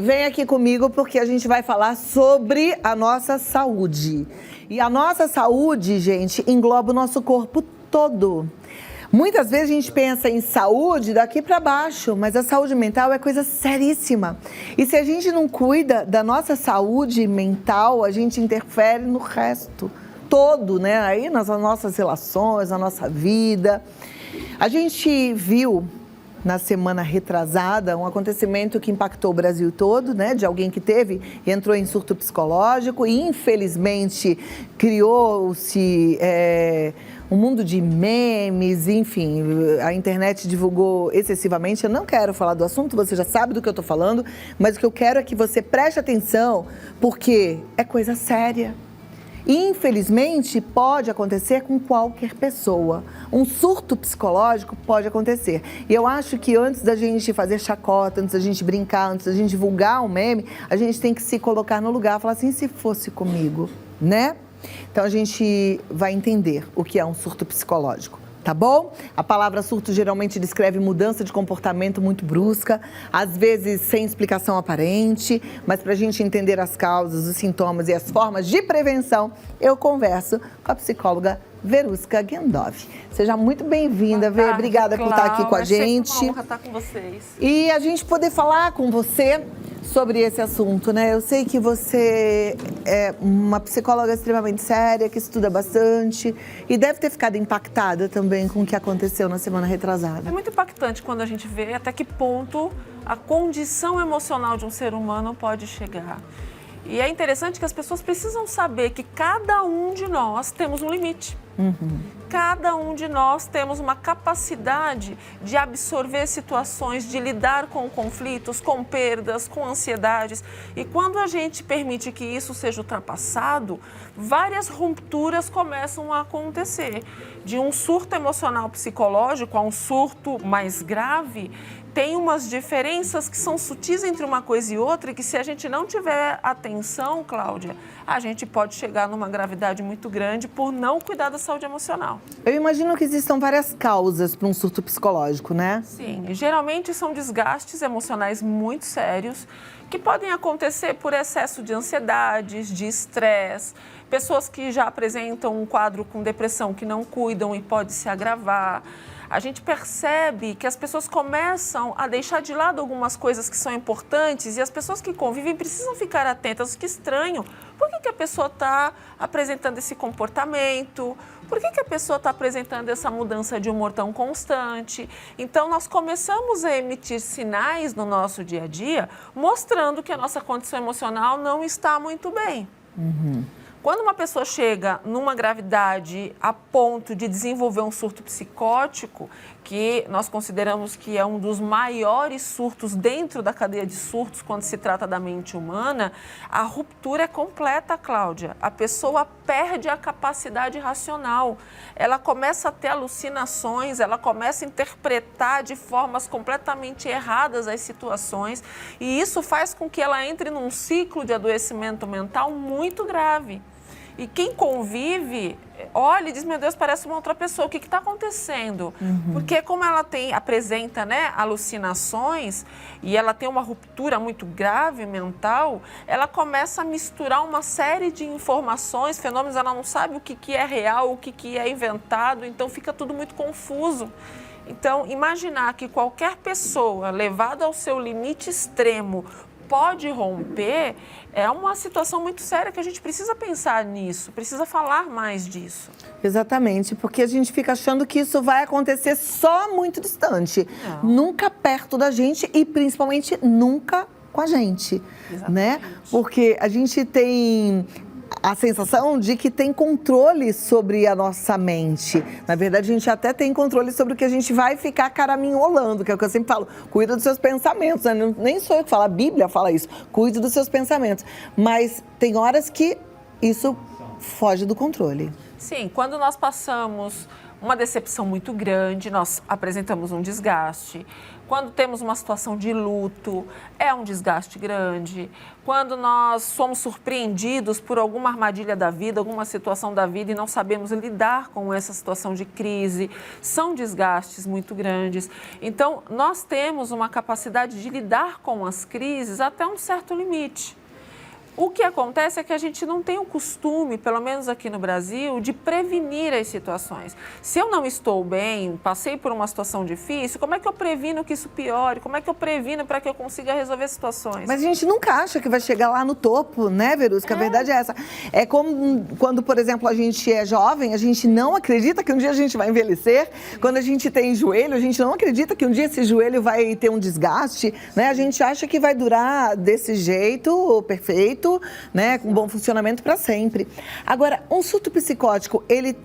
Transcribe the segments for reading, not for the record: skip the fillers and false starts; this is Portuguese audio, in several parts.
Vem aqui comigo porque a gente vai falar sobre a nossa saúde. E a nossa saúde, gente, engloba o nosso corpo todo. Muitas vezes a gente pensa em saúde daqui para baixo, mas a saúde mental é coisa seríssima. E se a gente não cuida da nossa saúde mental, a gente interfere no resto todo, né? Aí nas nossas relações, na nossa vida. A gente viu na semana retrasada um acontecimento que impactou o Brasil todo, né? De alguém que entrou em surto psicológico e infelizmente criou-se um mundo de memes, enfim, a internet divulgou excessivamente. Eu não quero falar do assunto, você já sabe do que eu estou falando, mas o que eu quero é que você preste atenção, porque é coisa séria. Infelizmente, pode acontecer com qualquer pessoa. Um surto psicológico pode acontecer. E eu acho que antes da gente fazer chacota, antes da gente brincar, antes da gente divulgar um meme, a gente tem que se colocar no lugar, falar assim, se fosse comigo, né? Então, a gente vai entender o que é um surto psicológico. Tá bom? A palavra surto geralmente descreve mudança de comportamento muito brusca, às vezes sem explicação aparente, mas para a gente entender as causas, os sintomas e as formas de prevenção, eu converso com a psicóloga Verusca Gendov. Seja muito bem-vinda, Vê. Obrigada por estar aqui com a gente. É sempre uma honra estar com vocês. E a gente poder falar com você sobre esse assunto, né? Eu sei que você é uma psicóloga extremamente séria, que estuda bastante e deve ter ficado impactada também com o que aconteceu na semana retrasada. É muito impactante quando a gente vê até que ponto a condição emocional de um ser humano pode chegar. E é interessante que as pessoas precisam saber que cada um de nós temos um limite. Cada um de nós temos uma capacidade de absorver situações, de lidar com conflitos, com perdas, com ansiedades. E quando a gente permite que isso seja ultrapassado, várias rupturas começam a acontecer. De um surto emocional psicológico a um surto mais grave, tem umas diferenças que são sutis entre uma coisa e outra e que se a gente não tiver atenção, Cláudia, a gente pode chegar numa gravidade muito grande por não cuidar da saúde emocional. Eu imagino que existam várias causas para um surto psicológico, né? Sim, geralmente são desgastes emocionais muito sérios que podem acontecer por excesso de ansiedades, de estresse, pessoas que já apresentam um quadro com depressão que não cuidam e pode se agravar. A gente percebe que as pessoas começam a deixar de lado algumas coisas que são importantes e as pessoas que convivem precisam ficar atentas. Que estranho, por que a pessoa está apresentando esse comportamento? Por que a pessoa está apresentando essa mudança de humor tão constante? Então, nós começamos a emitir sinais no nosso dia a dia mostrando que a nossa condição emocional não está muito bem. Quando uma pessoa chega numa gravidade a ponto de desenvolver um surto psicótico, que nós consideramos que é um dos maiores surtos dentro da cadeia de surtos quando se trata da mente humana, a ruptura é completa, Cláudia. A pessoa perde a capacidade racional, ela começa a ter alucinações, ela começa a interpretar de formas completamente erradas as situações e isso faz com que ela entre num ciclo de adoecimento mental muito grave. E quem convive, olha e diz, meu Deus, parece uma outra pessoa, o que está acontecendo? Porque como ela apresenta, né, alucinações e ela tem uma ruptura muito grave mental, ela começa a misturar uma série de informações, fenômenos, ela não sabe o que é real, o que é inventado, então fica tudo muito confuso. Então, imaginar que qualquer pessoa levada ao seu limite extremo pode romper, é uma situação muito séria que a gente precisa pensar nisso, precisa falar mais disso. Exatamente, porque a gente fica achando que isso vai acontecer só muito distante, nunca perto da gente e principalmente nunca com a gente, né? Porque a gente tem a sensação de que tem controle sobre a nossa mente. Na verdade, a gente até tem controle sobre o que a gente vai ficar caraminholando, que é o que eu sempre falo, cuida dos seus pensamentos, né? Nem sou eu que falo, a Bíblia fala isso, cuide dos seus pensamentos. Mas tem horas que isso foge do controle. Sim, quando nós passamos uma decepção muito grande, nós apresentamos um desgaste. Quando temos uma situação de luto, é um desgaste grande. Quando nós somos surpreendidos por alguma armadilha da vida, alguma situação da vida e não sabemos lidar com essa situação de crise, são desgastes muito grandes. Então, nós temos uma capacidade de lidar com as crises até um certo limite. O que acontece é que a gente não tem o costume, pelo menos aqui no Brasil, de prevenir as situações. Se eu não estou bem, passei por uma situação difícil, como é que eu previno que isso piore? Como é que eu previno para que eu consiga resolver situações? Mas a gente nunca acha que vai chegar lá no topo, né, Verusca? A verdade é essa. É como quando, por exemplo, a gente é jovem, a gente não acredita que um dia a gente vai envelhecer. Quando a gente tem joelho, a gente não acredita que um dia esse joelho vai ter um desgaste, né? A gente acha que vai durar desse jeito, perfeito, né, com bom funcionamento para sempre. Agora, um surto psicótico, ele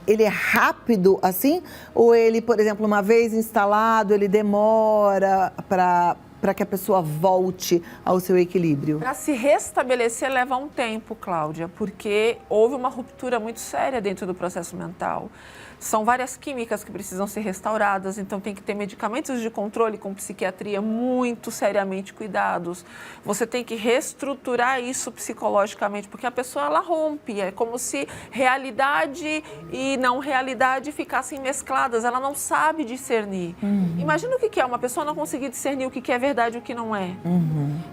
é rápido assim? Ou ele, por exemplo, uma vez instalado, ele demora para que a pessoa volte ao seu equilíbrio? Para se restabelecer leva um tempo, Cláudia, porque houve uma ruptura muito séria dentro do processo mental. São várias químicas que precisam ser restauradas, então tem que ter medicamentos de controle com psiquiatria muito seriamente cuidados. Você tem que reestruturar isso psicologicamente, porque a pessoa ela rompe, é como se realidade e não realidade ficassem mescladas, ela não sabe discernir. Imagina o que é uma pessoa não conseguir discernir o que é verdade e o que não é.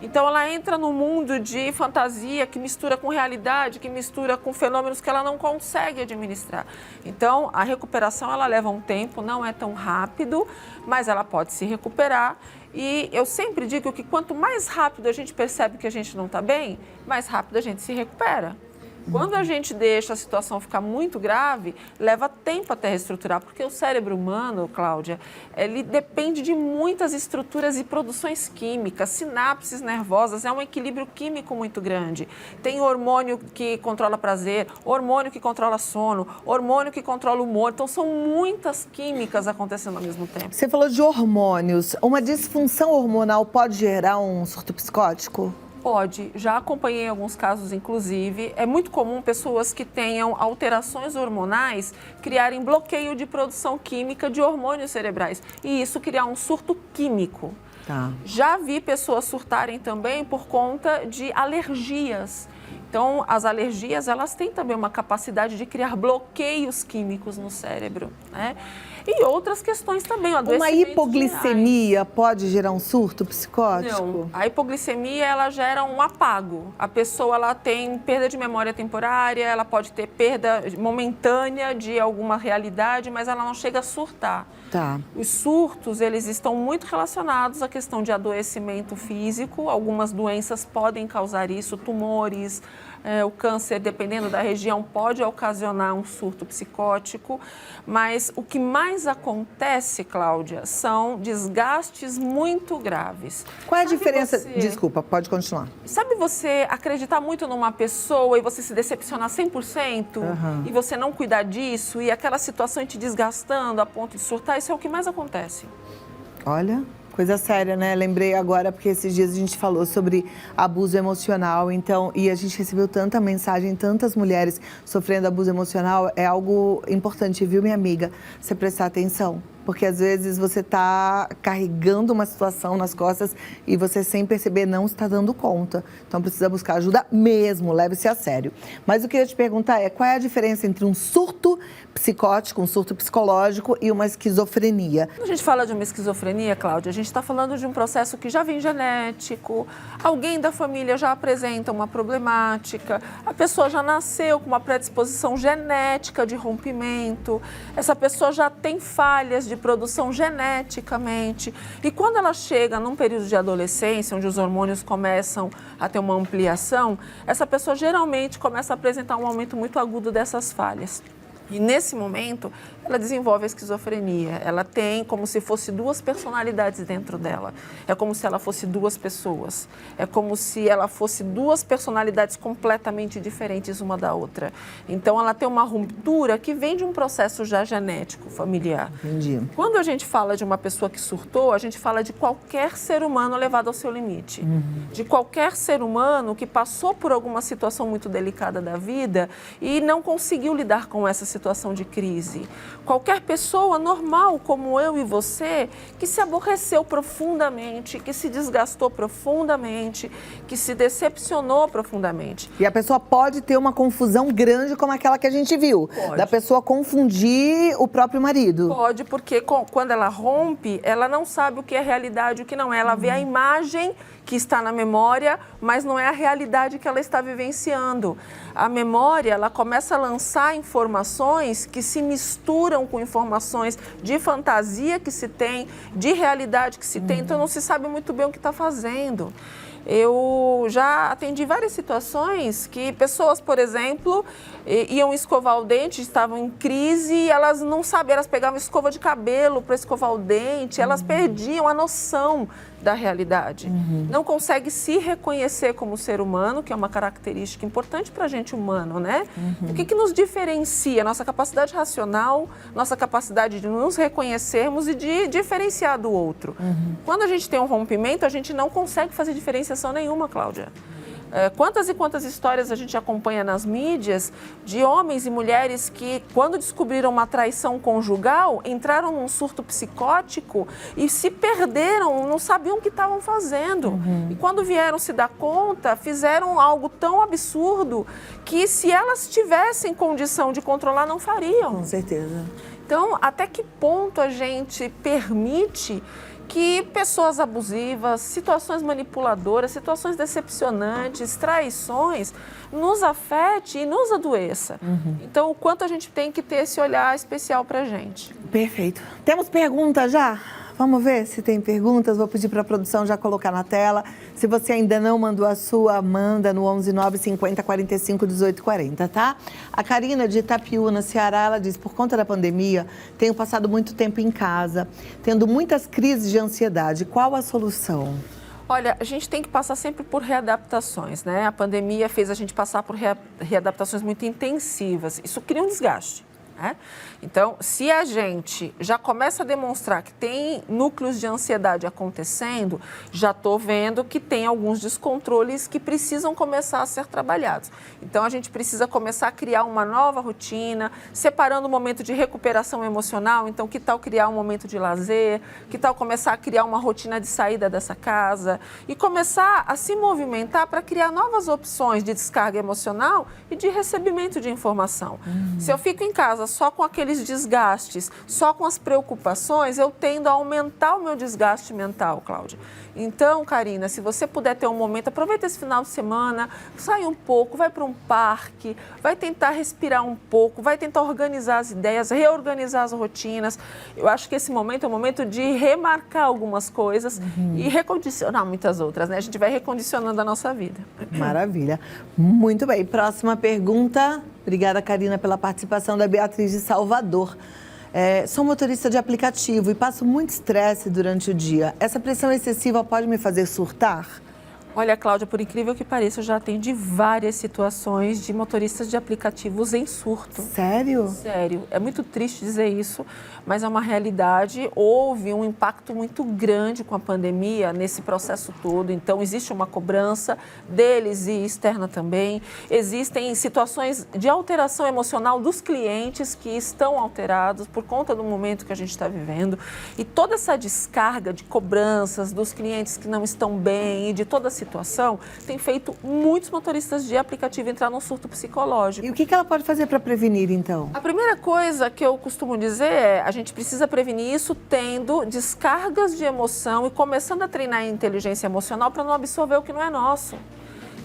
Então ela entra num mundo de fantasia que mistura com realidade, que mistura com fenômenos que ela não consegue administrar. Então a recuperação ela leva um tempo, não é tão rápido, mas ela pode se recuperar. E eu sempre digo que quanto mais rápido a gente percebe que a gente não está bem, mais rápido a gente se recupera. Quando a gente deixa a situação ficar muito grave, leva tempo até reestruturar, porque o cérebro humano, Cláudia, ele depende de muitas estruturas e produções químicas, sinapses nervosas, é um equilíbrio químico muito grande. Tem hormônio que controla prazer, hormônio que controla sono, hormônio que controla o humor, então são muitas químicas acontecendo ao mesmo tempo. Você falou de hormônios, uma disfunção hormonal pode gerar um surto psicótico? Pode, já acompanhei alguns casos, inclusive. É muito comum pessoas que tenham alterações hormonais criarem bloqueio de produção química de hormônios cerebrais e isso criar um surto químico. Tá. Já vi pessoas surtarem também por conta de alergias. Então, as alergias, elas têm também uma capacidade de criar bloqueios químicos no cérebro, né? E outras questões também, uma hipoglicemia pode gerar um surto psicótico? Não, a hipoglicemia ela gera um apago. A pessoa ela tem perda de memória temporária, ela pode ter perda momentânea de alguma realidade, mas ela não chega a surtar. Tá. Os surtos, eles estão muito relacionados à questão de adoecimento físico. Algumas doenças podem causar isso, tumores, o câncer, dependendo da região, pode ocasionar um surto psicótico. Mas o que mais acontece, Cláudia, são desgastes muito graves. Qual é a diferença? Desculpa, pode continuar. Sabe você acreditar muito numa pessoa e você se decepcionar 100% e você não cuidar disso e aquela situação te desgastando a ponto de surtar? Isso é o que mais acontece. Olha, coisa séria, né? Lembrei agora porque esses dias a gente falou sobre abuso emocional, então, e a gente recebeu tanta mensagem, tantas mulheres sofrendo abuso emocional, é algo importante, viu, minha amiga? Você prestar atenção. Porque às vezes você está carregando uma situação nas costas e você sem perceber não está dando conta. Então precisa buscar ajuda mesmo, leve-se a sério. Mas o que eu ia te perguntar é qual é a diferença entre um surto psicótico, um surto psicológico e uma esquizofrenia? Quando a gente fala de uma esquizofrenia, Cláudia, a gente está falando de um processo que já vem genético, alguém da família já apresenta uma problemática, a pessoa já nasceu com uma predisposição genética de rompimento, essa pessoa já tem falhas de produção geneticamente. E quando ela chega num período de adolescência, onde os hormônios começam a ter uma ampliação, essa pessoa geralmente começa a apresentar um aumento muito agudo dessas falhas. E nesse momento, ela desenvolve a esquizofrenia. Ela tem como se fosse duas personalidades dentro dela. É como se ela fosse duas pessoas. É como se ela fosse duas personalidades completamente diferentes uma da outra. Então, ela tem uma ruptura que vem de um processo já genético, familiar. Entendi. Quando a gente fala de uma pessoa que surtou, a gente fala de qualquer ser humano levado ao seu limite. De qualquer ser humano que passou por alguma situação muito delicada da vida e não conseguiu lidar com essa situação situação de crise. Qualquer pessoa normal, como eu e você, que se aborreceu profundamente, que se desgastou profundamente, que se decepcionou profundamente. E a pessoa pode ter uma confusão grande como aquela que a gente viu. Pode. Da pessoa confundir o próprio marido. Pode, porque quando ela rompe, ela não sabe o que é realidade e o que não é. Ela vê a imagem que está na memória, mas não é a realidade que ela está vivenciando. A memória, ela começa a lançar informações que se misturam com informações de fantasia que se tem, de realidade que se tem, então não se sabe muito bem o que está fazendo. Eu já atendi várias situações que pessoas, por exemplo, iam escovar o dente, estavam em crise e elas não sabiam, elas pegavam escova de cabelo para escovar o dente, elas perdiam a noção da realidade. Não consegue se reconhecer como ser humano, que é uma característica importante para a gente humano, né? O que nos diferencia? Nossa capacidade racional, nossa capacidade de nos reconhecermos e de diferenciar do outro. Quando a gente tem um rompimento, a gente não consegue fazer diferenciação nenhuma, Cláudia. Quantas e quantas histórias a gente acompanha nas mídias de homens e mulheres que, quando descobriram uma traição conjugal, entraram num surto psicótico e se perderam, não sabiam o que estavam fazendo. E quando vieram se dar conta, fizeram algo tão absurdo que, se elas tivessem condição de controlar, não fariam. Com certeza. Então, até que ponto a gente permite que pessoas abusivas, situações manipuladoras, situações decepcionantes, traições, nos afete e nos adoeça. Então, o quanto a gente tem que ter esse olhar especial para a gente. Perfeito. Temos perguntas já? Vamos ver se tem perguntas. Vou pedir para a produção já colocar na tela. Se você ainda não mandou a sua, manda no 11 50 45 18 40, tá? A Karina de Itapiúna, Ceará, ela diz: por conta da pandemia, tenho passado muito tempo em casa, tendo muitas crises de ansiedade. Qual a solução? Olha, a gente tem que passar sempre por readaptações, né? A pandemia fez a gente passar por readaptações muito intensivas. Isso cria um desgaste, né? Então, se a gente já começa a demonstrar que tem núcleos de ansiedade acontecendo, já estou vendo que tem alguns descontroles que precisam começar a ser trabalhados. Então, a gente precisa começar a criar uma nova rotina, separando o momento de recuperação emocional. Então, que tal criar um momento de lazer? Que tal começar a criar uma rotina de saída dessa casa? E começar a se movimentar para criar novas opções de descarga emocional e de recebimento de informação. Se eu fico em casa só com aqueles desgastes, só com as preocupações, eu tendo a aumentar o meu desgaste mental, Cláudia. Então, Karina, se você puder ter um momento, aproveita esse final de semana, sai um pouco, vai para um parque, vai tentar respirar um pouco, vai tentar organizar as ideias, reorganizar as rotinas. Eu acho que esse momento é um momento de remarcar algumas coisas e recondicionar muitas outras, né? A gente vai recondicionando a nossa vida. Maravilha. Muito bem. Próxima pergunta. Obrigada, Karina, pela participação, da Beatriz de Salvador. Sou motorista de aplicativo e passo muito estresse durante o dia. Essa pressão excessiva pode me fazer surtar? Olha, Cláudia, por incrível que pareça, eu já atendi várias situações de motoristas de aplicativos em surto. Sério? Sério. É muito triste dizer isso, mas é uma realidade. Houve um impacto muito grande com a pandemia nesse processo todo. Então, existe uma cobrança deles e externa também. Existem situações de alteração emocional dos clientes que estão alterados por conta do momento que a gente está vivendo. E toda essa descarga de cobranças dos clientes que não estão bem e de toda a situação tem feito muitos motoristas de aplicativo entrar num surto psicológico. E o que ela pode fazer para prevenir, então? A primeira coisa que eu costumo dizer é: a gente precisa prevenir isso tendo descargas de emoção e começando a treinar a inteligência emocional para não absorver o que não é nosso.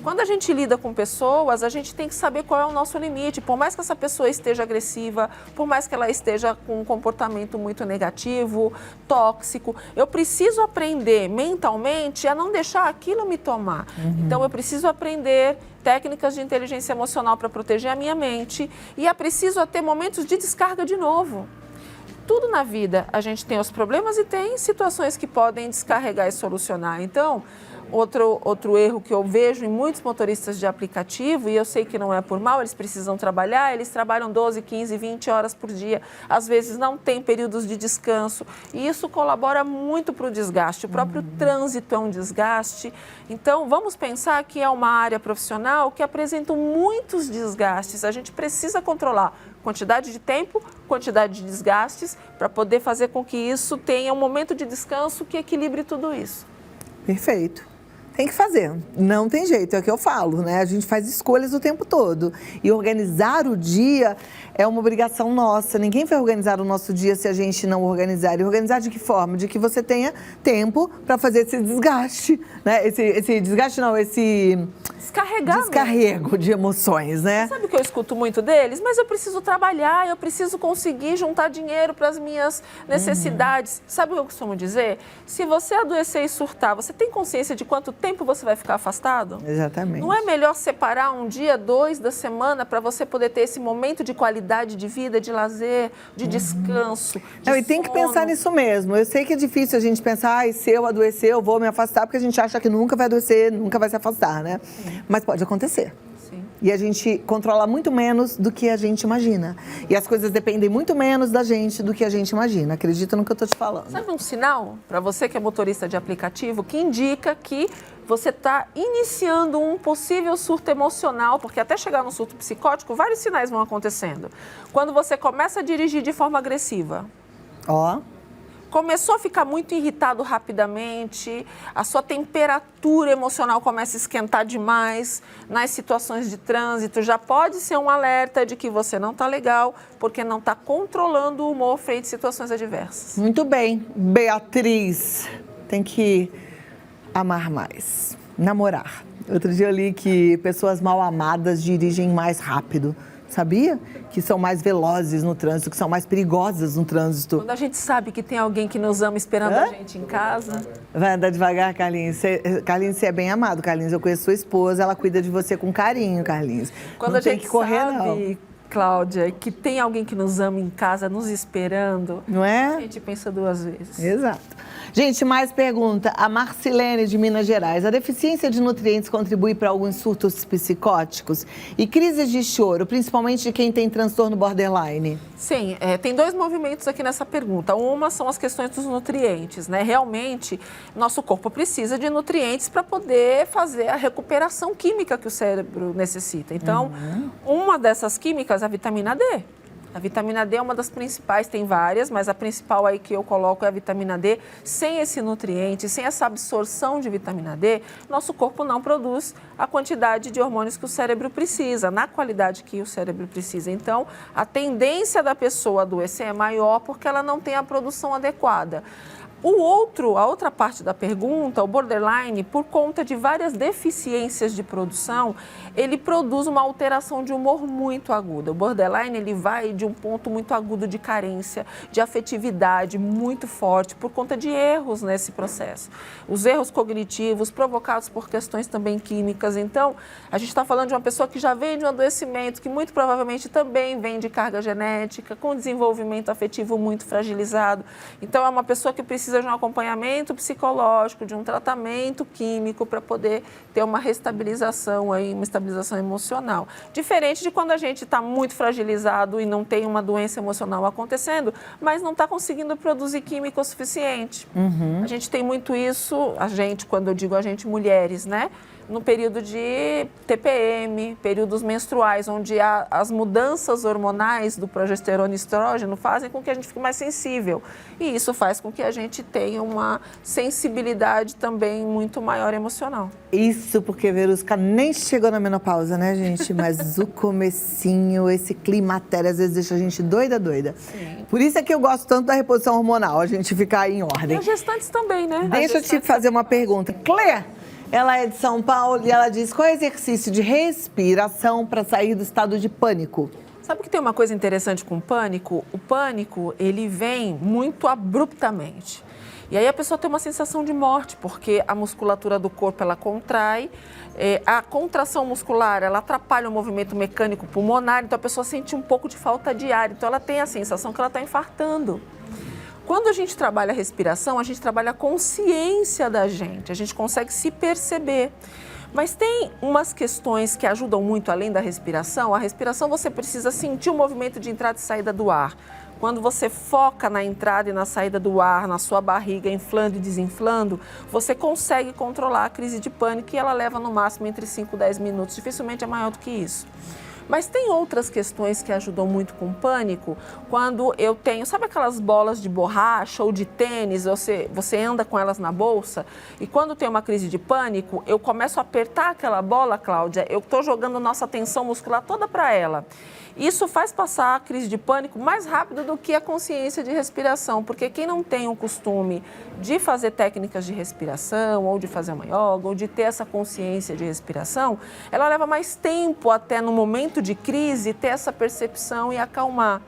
Quando a gente lida com pessoas, a gente tem que saber qual é o nosso limite. Por mais que essa pessoa esteja agressiva, por mais que ela esteja com um comportamento muito negativo, tóxico, eu preciso aprender mentalmente a não deixar aquilo me tomar. Então, eu preciso aprender técnicas de inteligência emocional para proteger a minha mente e é preciso ter momentos de descarga de novo. Tudo na vida, a gente tem os problemas e tem situações que podem descarregar e solucionar. Então, outro erro que eu vejo em muitos motoristas de aplicativo, e eu sei que não é por mal, eles precisam trabalhar, eles trabalham 12, 15, 20 horas por dia, às vezes não tem períodos de descanso, e isso colabora muito para o desgaste. O próprio trânsito é um desgaste. Então, vamos pensar que é uma área profissional que apresenta muitos desgastes. A gente precisa controlar quantidade de tempo, quantidade de desgastes, para poder fazer com que isso tenha um momento de descanso que equilibre tudo isso. Perfeito. Tem que fazer, não tem jeito, é o que eu falo, né? A gente faz escolhas o tempo todo. E organizar o dia é uma obrigação nossa. Ninguém vai organizar o nosso dia se a gente não organizar. E organizar de que forma? De que você tenha tempo para fazer esse desgaste, né? Esse desgaste não, esse descarrego de emoções, né? Sabe o que eu escuto muito deles? Mas eu preciso trabalhar, eu preciso conseguir juntar dinheiro para as minhas necessidades. Sabe o que eu costumo dizer? Se você adoecer e surtar, você tem consciência de quanto tempo você vai ficar afastado? Exatamente. Não é melhor separar um dia, 2 da semana para você poder ter esse momento de qualidade de vida, de lazer, de descanso, de Não, e tem que pensar nisso mesmo. Eu sei que é difícil a gente pensar, se eu adoecer, eu vou me afastar, porque a gente acha que nunca vai adoecer, nunca vai se afastar, né? Mas pode acontecer. Sim. E a gente controla muito menos do que a gente imagina. E as coisas dependem muito menos da gente do que a gente imagina. Acredita no que eu tô te falando. Sabe um sinal para você que é motorista de aplicativo que indica que você está iniciando um possível surto emocional, porque até chegar no surto psicótico, vários sinais vão acontecendo. Quando você começa a dirigir de forma agressiva. Ó. Começou a ficar muito irritado rapidamente, a sua temperatura emocional começa a esquentar demais nas situações de trânsito, já pode ser um alerta de que você não está legal, porque não está controlando o humor frente a situações adversas. Muito bem, Beatriz. Tem que amar mais, namorar. Outro dia eu li que pessoas mal amadas dirigem mais rápido. Sabia? Que são mais velozes no trânsito, que são mais perigosas no trânsito. Quando a gente sabe que tem alguém que nos ama esperando a gente em casa. Vai andar devagar, Carlinhos. Carlinhos, você é bem amado, Carlinhos. Eu conheço sua esposa, ela cuida de você com carinho, Carlinhos. Quando não a tem gente que correr, sabe, não. Cláudia, que tem alguém que nos ama em casa, nos esperando, Não é? a gente pensa 2 vezes. Exato. Gente, mais pergunta. A Marcilene, de Minas Gerais. A deficiência de nutrientes contribui para alguns surtos psicóticos e crises de choro, principalmente de quem tem transtorno borderline? Sim, tem 2 movimentos aqui nessa pergunta. Uma são as questões dos nutrientes, né? Realmente, nosso corpo precisa de nutrientes para poder fazer a recuperação química que o cérebro necessita. Então, uma dessas químicas é a vitamina D. A vitamina D é uma das principais, tem várias, mas a principal aí que eu coloco é a vitamina D. Sem esse nutriente, sem essa absorção de vitamina D, nosso corpo não produz a quantidade de hormônios que o cérebro precisa, na qualidade que o cérebro precisa. Então, a tendência da pessoa a adoecer é maior porque ela não tem a produção adequada. A outra parte da pergunta, o borderline, por conta de várias deficiências de produção, ele produz uma alteração de humor muito aguda. O borderline, ele vai de um ponto muito agudo de carência, de afetividade muito forte, por conta de erros nesse processo. Os erros cognitivos provocados por questões também químicas. Então, a gente está falando de uma pessoa que já vem de um adoecimento, que muito provavelmente também vem de carga genética, com desenvolvimento afetivo muito fragilizado. Então, é uma pessoa que precisa de um acompanhamento psicológico, de um tratamento químico para poder ter uma restabilização aí, uma estabilização emocional. Diferente de quando a gente está muito fragilizado e não tem uma doença emocional acontecendo, mas não está conseguindo produzir química o suficiente. A gente tem muito isso, quando eu digo a gente, mulheres, né? No período de TPM, períodos menstruais, onde as mudanças hormonais do progesterona e estrógeno fazem com que a gente fique mais sensível. E isso faz com que a gente tenha uma sensibilidade também muito maior emocional. Isso porque Verusca nem chegou na menopausa, né, gente? Mas o comecinho, esse climatério, às vezes deixa a gente doida. Sim. Por isso é que eu gosto tanto da reposição hormonal, a gente ficar em ordem. E as gestantes também, né? Deixa eu te fazer uma pergunta. Clé, ela é de São Paulo e ela diz: qual é o exercício de respiração para sair do estado de pânico? Sabe que tem uma coisa interessante com o pânico? O pânico, ele vem muito abruptamente. E aí a pessoa tem uma sensação de morte, porque a musculatura do corpo, ela contrai, a contração muscular, ela atrapalha o movimento mecânico pulmonar, então a pessoa sente um pouco de falta de ar, então ela tem a sensação que ela está infartando. Quando a gente trabalha a respiração, a gente trabalha a consciência da gente, a gente consegue se perceber. Mas tem umas questões que ajudam muito além da respiração. A respiração, você precisa sentir o movimento de entrada e saída do ar. Quando você foca na entrada e na saída do ar, na sua barriga, inflando e desinflando, você consegue controlar a crise de pânico e ela leva no máximo entre 5 e 10 minutos. Dificilmente é maior do que isso. Mas tem outras questões que ajudam muito com pânico, quando eu tenho, sabe aquelas bolas de borracha ou de tênis, você anda com elas na bolsa, e quando tem uma crise de pânico, eu começo a apertar aquela bola, Cláudia, eu estou jogando nossa tensão muscular toda para ela. Isso faz passar a crise de pânico mais rápido do que a consciência de respiração, porque quem não tem o costume de fazer técnicas de respiração, ou de fazer uma yoga, ou de ter essa consciência de respiração, ela leva mais tempo até no momento de crise ter essa percepção e acalmar.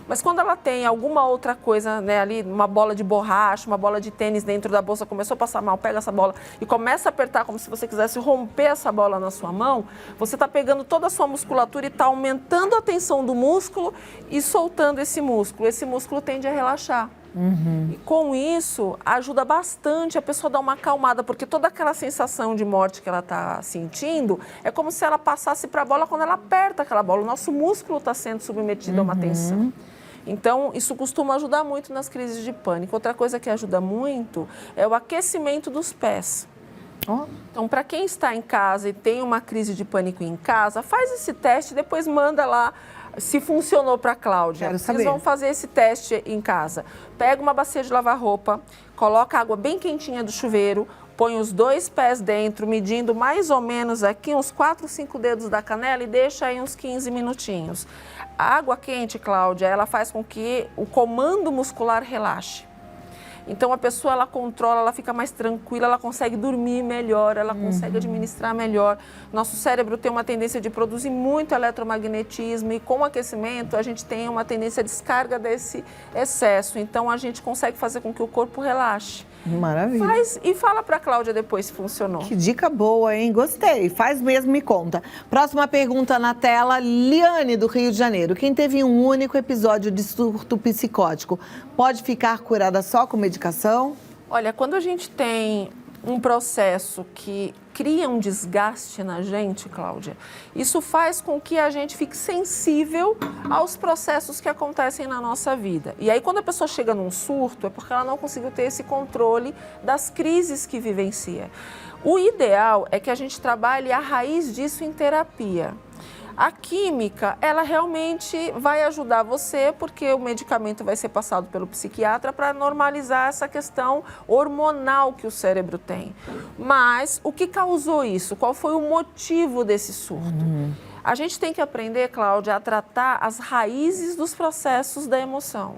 Mas quando ela tem alguma outra coisa, né, ali, uma bola de borracha, uma bola de tênis dentro da bolsa, começou a passar mal, pega essa bola e começa a apertar como se você quisesse romper essa bola na sua mão, você está pegando toda a sua musculatura e está aumentando a tensão do músculo e soltando esse músculo. Esse músculo tende a relaxar. E com isso, ajuda bastante a pessoa a dar uma acalmada, porque toda aquela sensação de morte que ela está sentindo é como se ela passasse para a bola quando ela aperta aquela bola. O nosso músculo está sendo submetido a uma tensão. Então, isso costuma ajudar muito nas crises de pânico. Outra coisa que ajuda muito é o aquecimento dos pés. Então, para quem está em casa e tem uma crise de pânico em casa, faz esse teste e depois manda lá se funcionou para a Cláudia. Quero saber. Vocês vão fazer esse teste em casa. Pega uma bacia de lavar roupa, coloca água bem quentinha do chuveiro, põe os 2 pés dentro, medindo mais ou menos aqui uns 4, 5 dedos da canela e deixa aí uns 15 minutinhos. A água quente, Cláudia, ela faz com que o comando muscular relaxe. Então, a pessoa, ela controla, ela fica mais tranquila, ela consegue dormir melhor, ela consegue administrar melhor. Nosso cérebro tem uma tendência de produzir muito eletromagnetismo e com o aquecimento a gente tem uma tendência de descarga desse excesso. Então, a gente consegue fazer com que o corpo relaxe. Maravilha. Faz e fala para a Cláudia depois se funcionou. Que dica boa, hein? Gostei. Faz mesmo, me conta. Próxima pergunta na tela, Liane, do Rio de Janeiro. Quem teve um único episódio de surto psicótico pode ficar curada só com medicação? Olha, quando a gente tem um processo que cria um desgaste na gente, Cláudia, isso faz com que a gente fique sensível aos processos que acontecem na nossa vida. E aí, quando a pessoa chega num surto, é porque ela não conseguiu ter esse controle das crises que vivencia. O ideal é que a gente trabalhe a raiz disso em terapia. A química, ela realmente vai ajudar você, porque o medicamento vai ser passado pelo psiquiatra para normalizar essa questão hormonal que o cérebro tem. Mas o que causou isso? Qual foi o motivo desse surto? A gente tem que aprender, Cláudia, a tratar as raízes dos processos da emoção.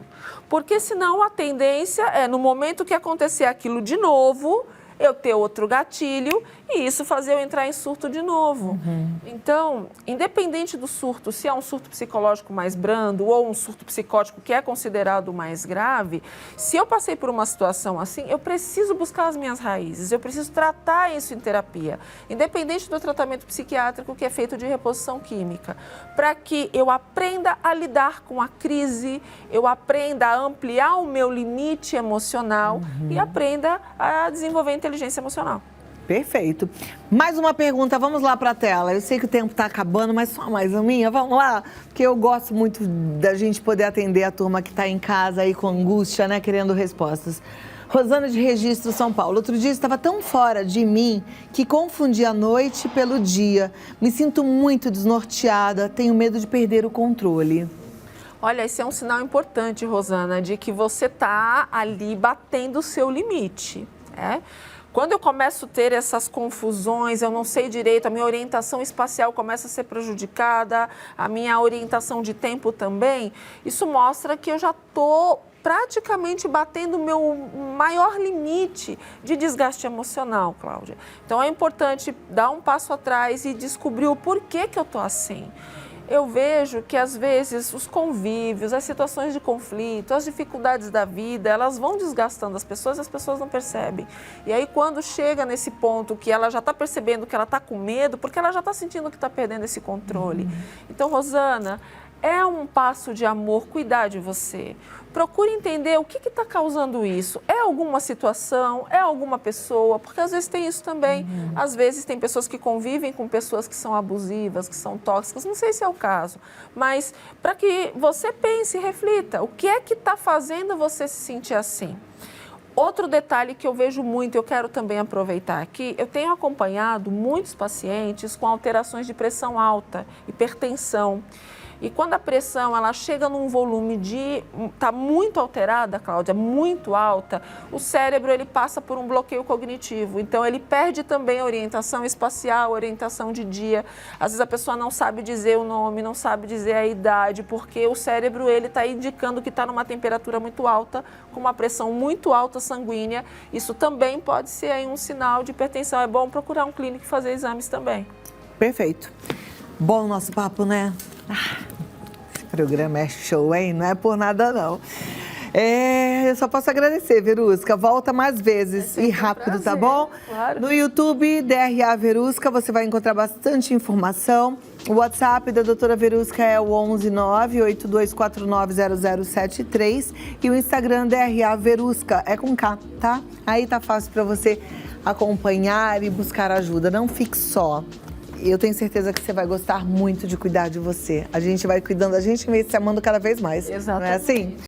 Porque senão a tendência é, no momento que acontecer aquilo de novo, eu ter outro gatilho e isso fazer eu entrar em surto de novo. Então, independente do surto, se é um surto psicológico mais brando ou um surto psicótico que é considerado mais grave, se eu passei por uma situação assim, eu preciso buscar as minhas raízes, eu preciso tratar isso em terapia, independente do tratamento psiquiátrico que é feito de reposição química, para que eu aprenda a lidar com a crise, eu aprenda a ampliar o meu limite emocional e aprenda a desenvolver inteligência emocional. Perfeito. Mais uma pergunta, vamos lá para a tela. Eu sei que o tempo está acabando, mas só mais uma minha. Vamos lá, porque eu gosto muito da gente poder atender a turma que está em casa aí com angústia, né, querendo respostas. Rosana de Registro, São Paulo. Outro dia estava tão fora de mim que confundi a noite pelo dia. Me sinto muito desnorteada, tenho medo de perder o controle. Olha, esse é um sinal importante, Rosana, de que você está ali batendo o seu limite, né? Quando eu começo a ter essas confusões, eu não sei direito, a minha orientação espacial começa a ser prejudicada, a minha orientação de tempo também, isso mostra que eu já estou praticamente batendo o meu maior limite de desgaste emocional, Cláudia. Então é importante dar um passo atrás e descobrir o porquê que eu estou assim. Eu vejo que, às vezes, os convívios, as situações de conflito, as dificuldades da vida, elas vão desgastando as pessoas não percebem. E aí, quando chega nesse ponto que ela já está percebendo que ela está com medo, porque ela já está sentindo que está perdendo esse controle. Então, Rosana, é um passo de amor cuidar de você. Procure entender o que está causando isso. É alguma situação? É alguma pessoa? Porque às vezes tem isso também. Às vezes tem pessoas que convivem com pessoas que são abusivas, que são tóxicas. Não sei se é o caso. Mas para que você pense e reflita. O que é que está fazendo você se sentir assim? Outro detalhe que eu vejo muito, eu quero também aproveitar aqui, eu tenho acompanhado muitos pacientes com alterações de pressão alta, hipertensão. E quando a pressão ela chega num volume está muito alterada, Cláudia, muito alta, o cérebro ele passa por um bloqueio cognitivo. Então ele perde também a orientação espacial, orientação de dia. Às vezes a pessoa não sabe dizer o nome, não sabe dizer a idade, porque o cérebro ele está indicando que está numa temperatura muito alta, com uma pressão muito alta sanguínea. Isso também pode ser aí um sinal de hipertensão. É bom procurar um clínico e fazer exames também. Perfeito. Bom nosso papo, né? Esse programa é show, hein? Não é por nada, não. Eu só posso agradecer, Verusca. Volta mais vezes e rápido, tá bom? Claro. No YouTube, DRA Verusca, você vai encontrar bastante informação. O WhatsApp da doutora Verusca é o 11982490073 e o Instagram DRA Verusca, é com K, tá? Aí tá fácil para você acompanhar e buscar ajuda. Não fique só. Eu tenho certeza que você vai gostar muito de cuidar de você. A gente vai cuidando da gente e se amando cada vez mais. Exatamente. Não é assim?